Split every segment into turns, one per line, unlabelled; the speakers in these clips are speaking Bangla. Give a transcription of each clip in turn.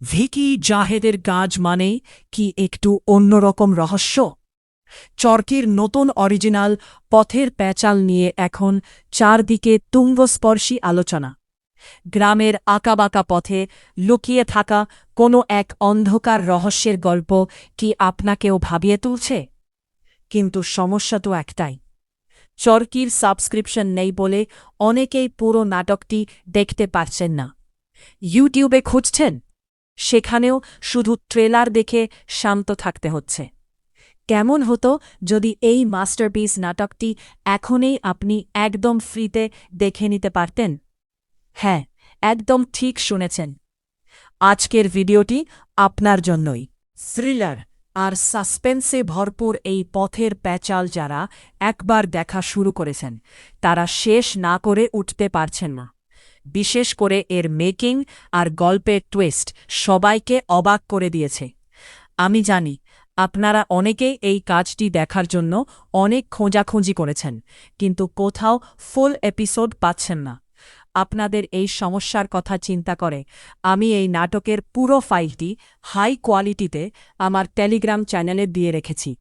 ভিকি জাহেদের কাজ মানে কি একটু অন্যরকম রহস্য? চরকির নতুন অরিজিনাল পথের প্যাচাল নিয়ে এখন চারদিকে তুঙ্গস্পর্শী আলোচনা। গ্রামের আঁকাবাঁকা পথে লুকিয়ে থাকা কোনো এক অন্ধকার রহস্যের গল্প কি আপনাকেও ভাবিয়ে তুলছে? কিন্তু সমস্যা তো একটাই, চরকির সাবস্ক্রিপশন নেই বলে অনেকেই পুরো নাটকটি দেখতে পারছেন না। ইউটিউবে খুঁজছেন, সেখানেও শুধু ট্রেলার দেখে শান্ত থাকতে হচ্ছে। কেমন হতো যদি এই মাস্টারপিস নাটকটি এখনই আপনি একদম ফ্রিতে দেখে নিতে পারতেন? হ্যাঁ, একদম ঠিক শুনেছেন। আজকের ভিডিওটি আপনার জন্যই। থ্রিলার আর সাসপেন্সে ভরপুর এই পথের প্যাচাল যারা একবার দেখা শুরু করেছেন, তারা শেষ না করে উঠতে পারছেন না। বিশেষ করে এর মেকিং আর গল্পের টুইস্ট সবাইকে অবাক করে দিয়েছে। আমি জানি আপনারা অনেকেই এই কাজটি দেখার জন্য অনেক খোঁজাখুঁজি করেছেন, কিন্তু কোথাও ফুল এপিসোড পাচ্ছেন না। আপনাদের এই সমস্যার কথা চিন্তা করে আমি এই নাটকের পুরো ফাইলটি হাই কোয়ালিটিতে আমার টেলিগ্রাম চ্যানেলে দিয়ে রেখেছি।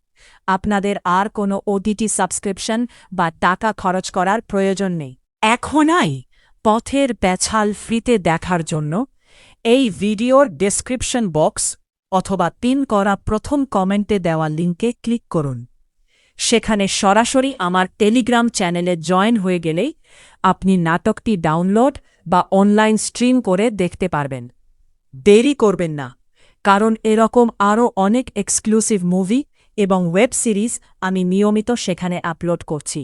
আপনাদের আর কোনো ওটিটি সাবস্ক্রিপশন বা টাকা খরচ করার প্রয়োজন নেই। এখনই পথের প্যাছাল ফ্রিতে দেখার জন্য এই ভিডিওর ডেসক্রিপশন বক্স অথবা পিন করা প্রথম কমেন্টে দেওয়া লিঙ্কে ক্লিক করুন। সেখানে সরাসরি আমার টেলিগ্রাম চ্যানেলে জয়েন হয়ে গেলেই আপনি নাটকটি ডাউনলোড বা অনলাইন স্ট্রিম করে দেখতে পারবেন। দেরি করবেন না, কারণ এরকম আরও অনেক এক্সক্লুসিভ মুভি এবং ওয়েব সিরিজ আমি নিয়মিত সেখানে আপলোড করছি।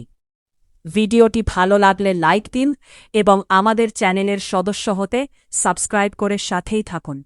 ভিডিওটি ভালো লাগলে লাইক দিন এবং আমাদের চ্যানেলের সদস্য হতে সাবস্ক্রাইব করে সাথেই থাকুন।